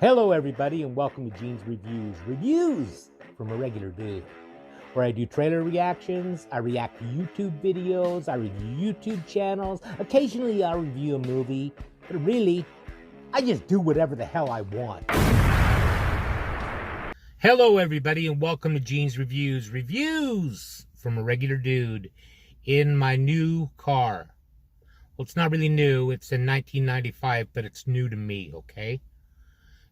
Hello everybody and welcome to Gene's Reviews from a regular dude, where I do trailer reactions, I react to YouTube videos, I review YouTube channels, occasionally I'll review a movie, but really, I just do whatever the hell I want. Hello everybody and welcome to Gene's Reviews from a regular dude in my new car. Well, it's not really new, it's in 1995, but it's new to me, okay?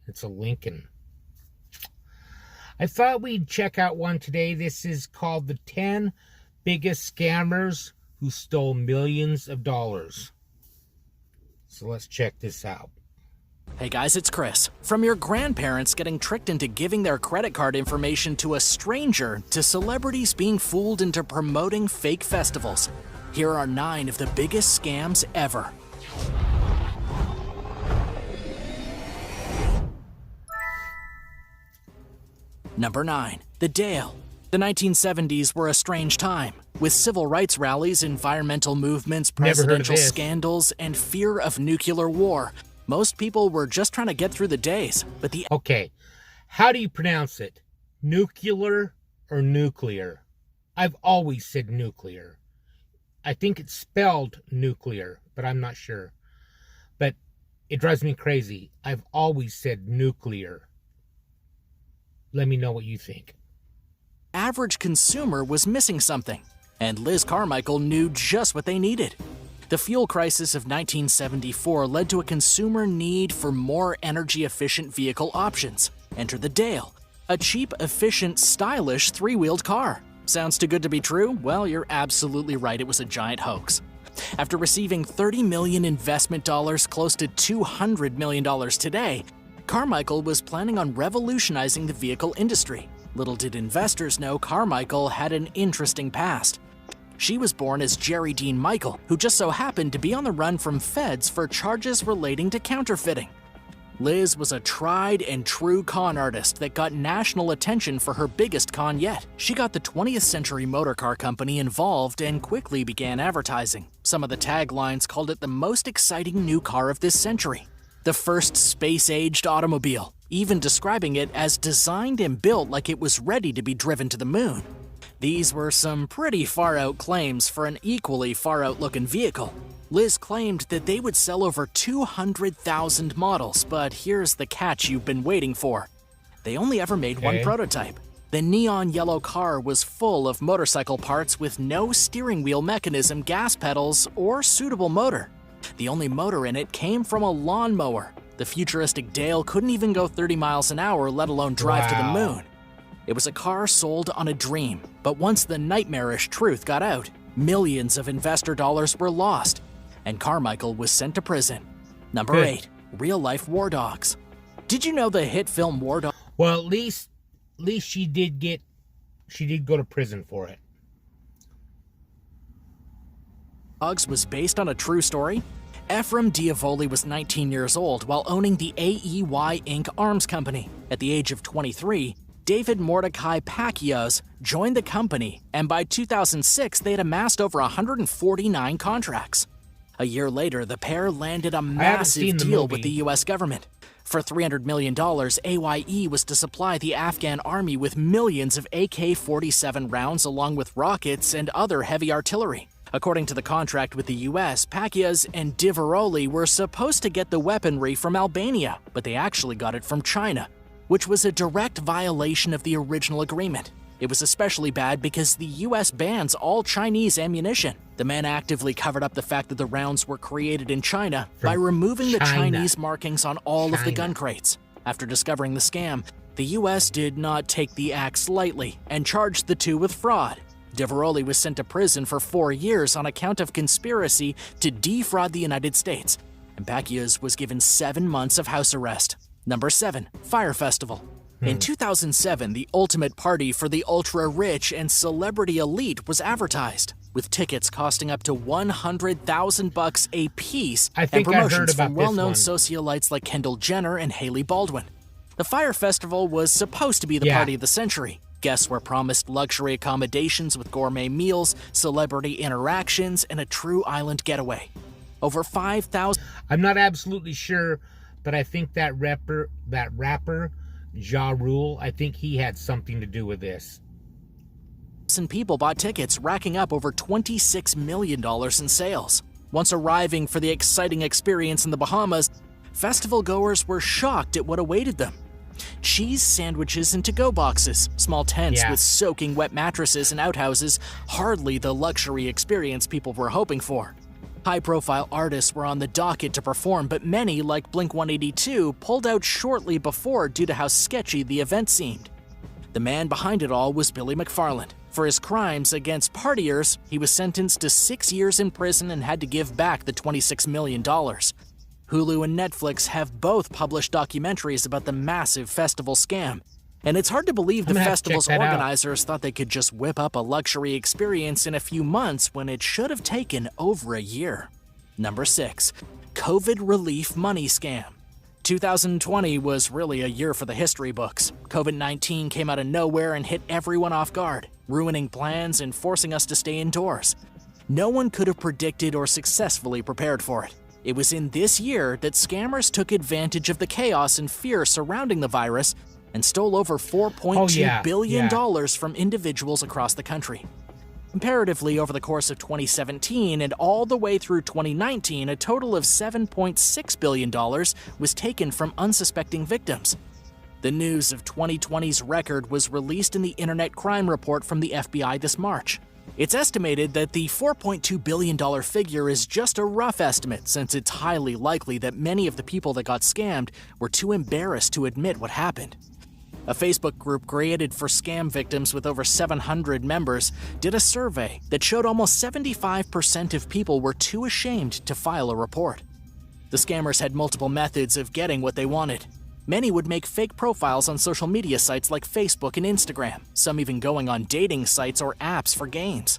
It's a Lincoln. I thought we'd check out one today. This is called The 10 Biggest Scammers Who Stole Millions of Dollars. So let's check this out. Hey guys, it's Chris. From your grandparents getting tricked into giving their credit card information to a stranger to celebrities being fooled into promoting fake festivals, here are 9 of the biggest scams ever. Number 9. The Dale. The 1970s were a strange time, with civil rights rallies, environmental movements, presidential scandals, and fear of nuclear war. Most people were just trying to get through the days, but the... Okay, how do you pronounce it? Nuclear or nuclear? I've always said nuclear. I think it's spelled nuclear, but I'm not sure. But it drives me crazy. I've always said nuclear. Let me know what you think. Average consumer was missing something, and Liz Carmichael knew just what they needed. The fuel crisis of 1974 led to a consumer need for more energy-efficient vehicle options. Enter the Dale, a cheap, efficient, stylish three-wheeled car. Sounds too good to be true? Well, you're absolutely right, it was a giant hoax. After receiving $30 million investment dollars, close to $200 million today, Carmichael was planning on revolutionizing the vehicle industry. Little did investors know Carmichael had an interesting past. She was born as Jerry Dean Michael, who just so happened to be on the run from feds for charges relating to counterfeiting. Liz was a tried and true con artist that got national attention for her biggest con yet. She got the 20th Century Motor Car Company involved and quickly began advertising. Some of the taglines called it the most exciting new car of this century. The first space-aged automobile, even describing it as designed and built like it was ready to be driven to the moon. These were some pretty far-out claims for an equally far-out looking vehicle. Liz claimed that they would sell over 200,000 models, but here's the catch you've been waiting for. They only ever made one prototype. The neon yellow car was full of motorcycle parts with no steering wheel mechanism, gas pedals, or suitable motor. The only motor in it came from a lawnmower. The futuristic Dale couldn't even go 30 miles an hour, let alone drive to the moon. It was a car sold on a dream, but once the nightmarish truth got out, millions of investor dollars were lost, and Carmichael was sent to prison. Number 8. Real-life war dogs. Did you know the hit film War Dogs? Well, at least she did go to prison for it. Was based on a true story? Ephraim Diavoli was 19 years old while owning the AEY Inc. arms company. At the age of 23, David Mordecai Pacquiao joined the company, and by 2006, they had amassed over 149 contracts. A year later, the pair landed a massive deal with the U.S. government. For $300 million, AYE was to supply the Afghan army with millions of AK-47 rounds along with rockets and other heavy artillery. According to the contract with the U.S., Pacquiao and Diavoli were supposed to get the weaponry from Albania, but they actually got it from China, which was a direct violation of the original agreement. It was especially bad because the U.S. bans all Chinese ammunition. The man actively covered up the fact that the rounds were created in China by removing the Chinese markings on all of the gun crates. After discovering the scam, the U.S. did not take the axe lightly and charged the two with fraud. Diavoli was sent to prison for 4 years on account of conspiracy to defraud the United States, and Pacquiao was given 7 months of house arrest. Number 7. Fire Festival. In 2007, the ultimate party for the ultra-rich and celebrity elite was advertised, with tickets costing up to $100,000 a piece and promotions from well-known socialites like Kendall Jenner and Hailey Baldwin. The Fire Festival was supposed to be the party of the century. Guests were promised luxury accommodations with gourmet meals, celebrity interactions, and a true island getaway. Over 5,000... I'm not absolutely sure, but I think that rapper Ja Rule, I think he had something to do with this. And people bought tickets, racking up over $26 million in sales. Once arriving for the exciting experience in the Bahamas, festival goers were shocked at what awaited them. Cheese sandwiches in to-go boxes, small tents with soaking wet mattresses and outhouses, hardly the luxury experience people were hoping for. High-profile artists were on the docket to perform, but many, like Blink-182, pulled out shortly before due to how sketchy the event seemed. The man behind it all was Billy McFarland. For his crimes against partiers, he was sentenced to 6 years in prison and had to give back the $26 million. Hulu and Netflix have both published documentaries about the massive festival scam, and it's hard to believe the festival's organizers thought they could just whip up a luxury experience in a few months when it should have taken over a year. Number 6. COVID relief money scam. 2020 was really a year for the history books. COVID-19 came out of nowhere and hit everyone off guard, ruining plans and forcing us to stay indoors. No one could have predicted or successfully prepared for it. It was in this year that scammers took advantage of the chaos and fear surrounding the virus and stole over $4.2 billion from individuals across the country. Comparatively, over the course of 2017 and all the way through 2019, a total of $7.6 billion was taken from unsuspecting victims. The news of 2020's record was released in the Internet Crime Report from the FBI this March. It's estimated that the $4.2 billion figure is just a rough estimate, since it's highly likely that many of the people that got scammed were too embarrassed to admit what happened. A Facebook group created for scam victims with over 700 members did a survey that showed almost 75% of people were too ashamed to file a report. The scammers had multiple methods of getting what they wanted. Many would make fake profiles on social media sites like Facebook and Instagram, some even going on dating sites or apps for games.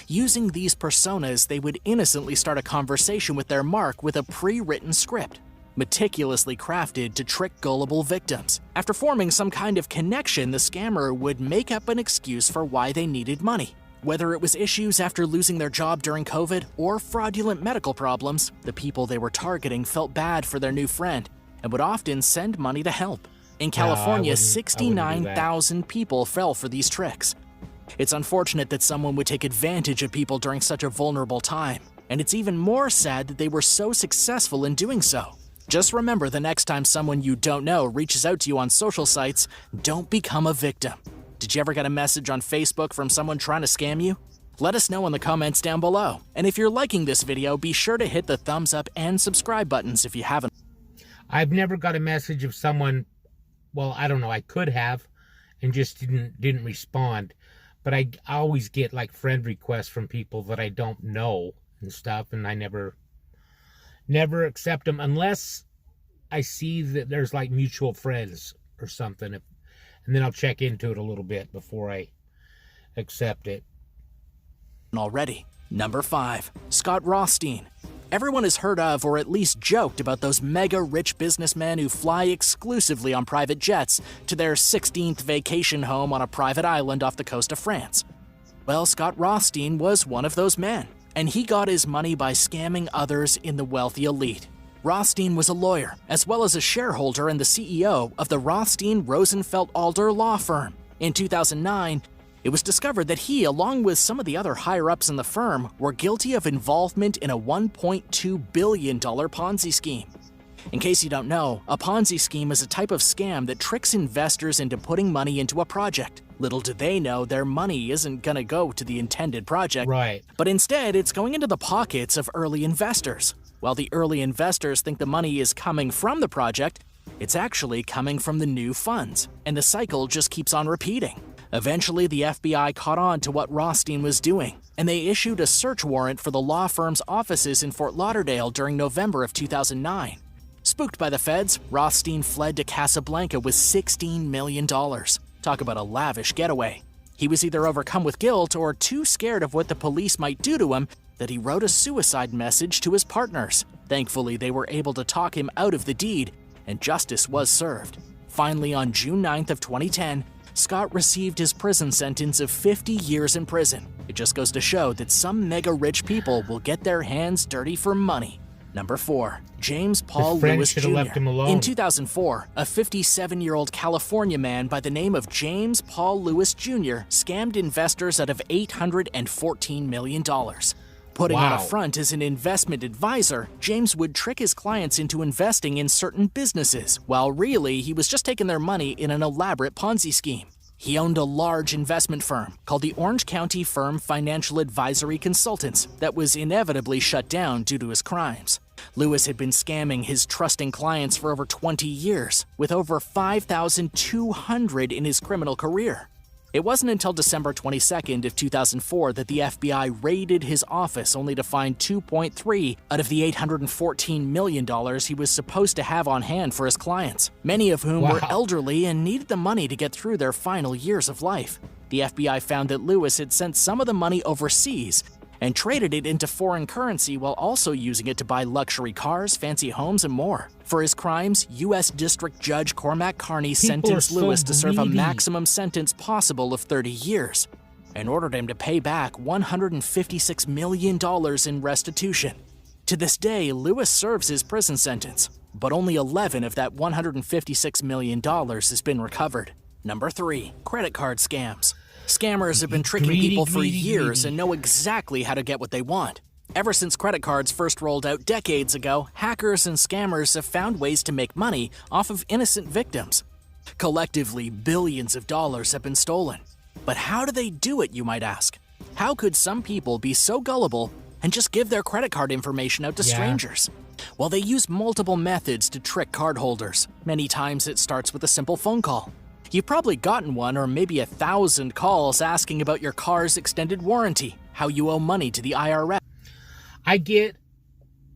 Using these personas, they would innocently start a conversation with their mark with a pre-written script, meticulously crafted to trick gullible victims. After forming some kind of connection, the scammer would make up an excuse for why they needed money. Whether it was issues after losing their job during COVID or fraudulent medical problems, the people they were targeting felt bad for their new friend and would often send money to help. In California, 69,000 people fell for these tricks. It's unfortunate that someone would take advantage of people during such a vulnerable time, and it's even more sad that they were so successful in doing so. Just remember, the next time someone you don't know reaches out to you on social sites, don't become a victim. Did you ever get a message on Facebook from someone trying to scam you? Let us know in the comments down below. And if you're liking this video, be sure to hit the thumbs up and subscribe buttons if you haven't. I've never got a message of someone, well, I don't know, I could have and just didn't respond. But I always get like friend requests from people that I don't know and stuff, and I never accept them unless I see that there's like mutual friends or something, and then I'll check into it a little bit before I accept it. Already. Number 5. Scott Rothstein. Everyone has heard of or at least joked about those mega rich businessmen who fly exclusively on private jets to their 16th vacation home on a private island off the coast of France. Well, Scott Rothstein was one of those men, and he got his money by scamming others in the wealthy elite. Rothstein was a lawyer, as well as a shareholder and the CEO of the Rothstein Rosenfeld Alder law firm. In 2009, it was discovered that he, along with some of the other higher-ups in the firm, were guilty of involvement in a $1.2 billion Ponzi scheme. In case you don't know, a Ponzi scheme is a type of scam that tricks investors into putting money into a project. Little do they know their money isn't gonna go to the intended project, but instead it's going into the pockets of early investors. While the early investors think the money is coming from the project, it's actually coming from the new funds, and the cycle just keeps on repeating. Eventually, the FBI caught on to what Rothstein was doing, and they issued a search warrant for the law firm's offices in Fort Lauderdale during November of 2009. Spooked by the feds, Rothstein fled to Casablanca with $16 million. Talk about a lavish getaway. He was either overcome with guilt or too scared of what the police might do to him that he wrote a suicide message to his partners. Thankfully, they were able to talk him out of the deed, and justice was served. Finally, on June 9th of 2010, Scott received his prison sentence of 50 years in prison. It just goes to show that some mega rich people will get their hands dirty for money. Number 4. James Paul His friend Lewis should have Jr. left him alone. In 2004, a 57-year-old California man by the name of James Paul Lewis Jr. scammed investors out of $814 million. Putting on a Wow. front as an investment advisor, James would trick his clients into investing in certain businesses, while really he was just taking their money in an elaborate Ponzi scheme. He owned a large investment firm called the Orange County Firm Financial Advisory Consultants that was inevitably shut down due to his crimes. Lewis had been scamming his trusting clients for over 20 years, with over 5,200 in his criminal career. It wasn't until December 22nd of 2004 that the FBI raided his office, only to find 2.3 out of the $814 million he was supposed to have on hand for his clients, many of whom were Wow. elderly and needed the money to get through their final years of life. The FBI found that Lewis had sent some of the money overseas and traded it into foreign currency while also using it to buy luxury cars, fancy homes, and more. For his crimes, U.S. District Judge Cormac Carney sentenced so Lewis to serve a greedy. maximum sentence possible of 30 years and ordered him to pay back $156 million in restitution. To this day, Lewis serves his prison sentence, but only 11 of that $156 million has been recovered. Number 3. Credit card scams. Scammers have been tricking Greedy, people for greedy, years greedy. and know exactly how to get what they want. Ever since credit cards first rolled out decades ago, hackers and scammers have found ways to make money off of innocent victims. Collectively, billions of dollars have been stolen. But how do they do it, you might ask? How could some people be so gullible and just give their credit card information out to Yeah. strangers? Well, they use multiple methods to trick cardholders. Many times it starts with a simple phone call. You've probably gotten one or maybe 1,000 calls asking about your car's extended warranty, how you owe money to the IRS. I get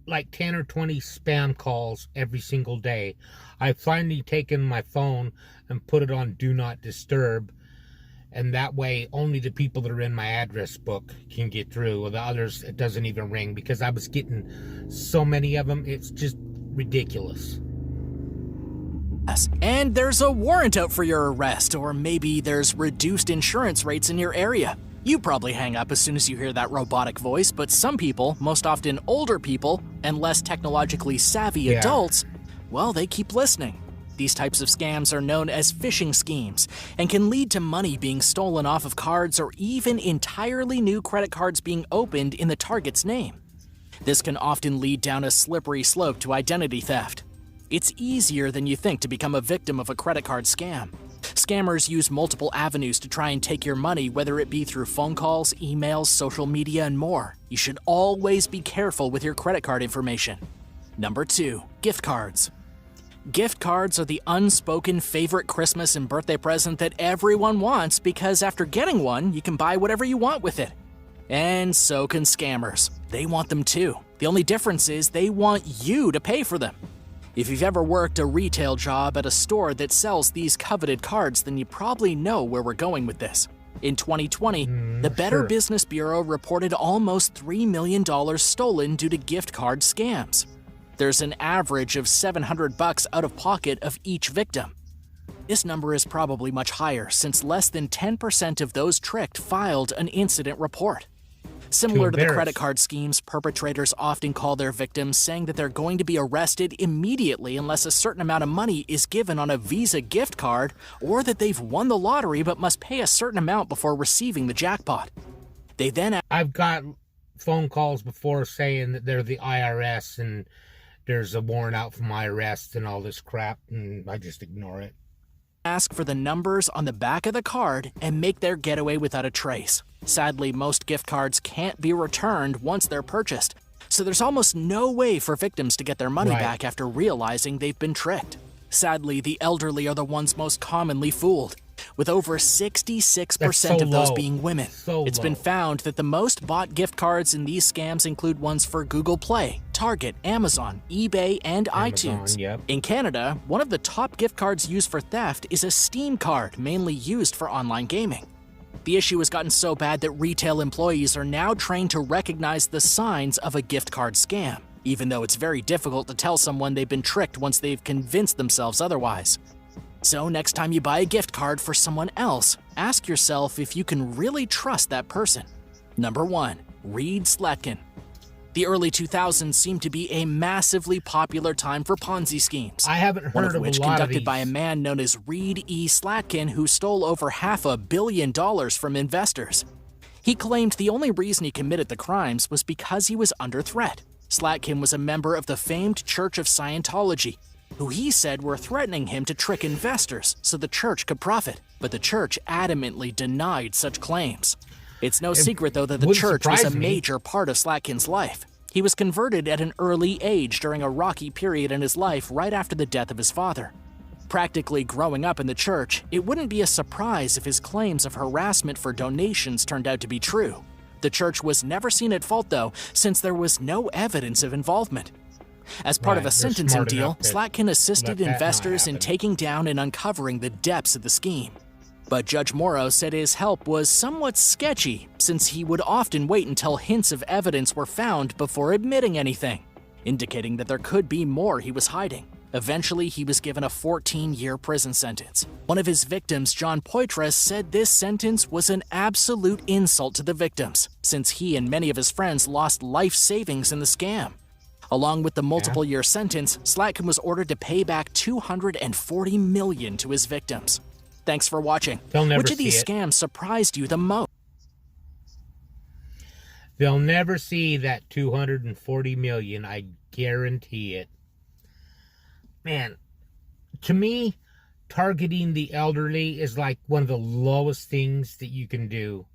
like 10 or 20 spam calls every single day. I've finally taken my phone and put it on Do Not Disturb, and that way only the people that are in my address book can get through. Or the others, it doesn't even ring, because I was getting so many of them. It's just ridiculous. And there's a warrant out for your arrest, or maybe there's reduced insurance rates in your area. You probably hang up as soon as you hear that robotic voice, but some people, most often older people and less technologically savvy Yeah. adults, well, they keep listening. These types of scams are known as phishing schemes and can lead to money being stolen off of cards or even entirely new credit cards being opened in the target's name. This can often lead down a slippery slope to identity theft. It's easier than you think to become a victim of a credit card scam. Scammers use multiple avenues to try and take your money, whether it be through phone calls, emails, social media, and more. You should always be careful with your credit card information. Number 2. Gift cards. Gift cards are the unspoken favorite Christmas and birthday present that everyone wants, because after getting one, you can buy whatever you want with it. And so can scammers. They want them too. The only difference is they want you to pay for them. If you've ever worked a retail job at a store that sells these coveted cards, then you probably know where we're going with this. In 2020, the Better sure. Business Bureau reported almost $3 million stolen due to gift card scams. There's an average of $700 out of pocket of each victim. This number is probably much higher, since less than 10% of those tricked filed an incident report. Similar to the embarrass. credit card schemes, perpetrators often call their victims saying that they're going to be arrested immediately unless a certain amount of money is given on a Visa gift card, or that they've won the lottery but must pay a certain amount before receiving the jackpot. They then I've got phone calls before saying that they're the IRS and there's a warrant out for my arrest and all this crap, and I just ignore it. ask for the numbers on the back of the card and make their getaway without a trace. Sadly, most gift cards can't be returned once they're purchased, so there's almost no way for victims to get their money Right. back after realizing they've been tricked. Sadly, the elderly are the ones most commonly fooled, with over 66% That's so of those low. being women. So It's been low. found that the most bought gift cards in these scams include ones for Google Play, Target, Amazon, eBay, and iTunes. Yep. In Canada, one of the top gift cards used for theft is a Steam card, mainly used for online gaming. The issue has gotten so bad that retail employees are now trained to recognize the signs of a gift card scam, even though it's very difficult to tell someone they've been tricked once they've convinced themselves otherwise. So next time you buy a gift card for someone else, ask yourself if you can really trust that person. Number 1. Read Slatkin. The early 2000s seemed to be a massively popular time for Ponzi schemes. I haven't heard One of of which a lot of conducted these. by a man known as Reed E. Slatkin, who stole over $500 million from investors. He claimed the only reason he committed the crimes was because he was under threat. Slatkin was a member of the famed Church of Scientology, who he said were threatening him to trick investors so the church could profit. But the church adamantly denied such claims. It's no secret, though, that the church was a major part of Slatkin's life. He was converted at an early age during a rocky period in his life right after the death of his father. Practically growing up in the church, it wouldn't be a surprise if his claims of harassment for donations turned out to be true. The church was never seen at fault, though, since there was no evidence of involvement. As part of a sentencing deal, Slatkin assisted investors in taking down and uncovering the depths of the scheme. But Judge Morrow said his help was somewhat sketchy, since he would often wait until hints of evidence were found before admitting anything, indicating that there could be more he was hiding. Eventually, he was given a 14-year prison sentence. One of his victims, John Poitras, said this sentence was an absolute insult to the victims, since he and many of his friends lost life savings in the scam. Along with the multiple-year sentence, Slatkin was ordered to pay back $240 million to his victims. Thanks for watching. Which of these scams surprised you the most? They'll never see that $240 million, I guarantee it. Man, to me, targeting the elderly is like one of the lowest things that you can do.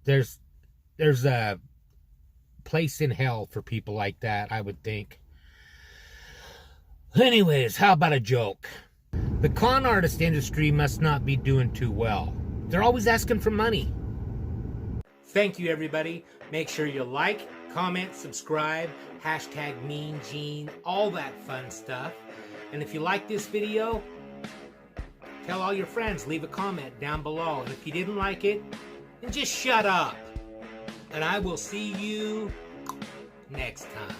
There's a place in hell for people like that, I would think. Anyways, how about a joke? The con artist industry must not be doing too well. They're always asking for money. Thank you, everybody. Make sure you like, comment, subscribe, hashtag Mean Gene, all that fun stuff. And if you like this video, tell all your friends, leave a comment down below. And if you didn't like it, then just shut up. And I will see you next time.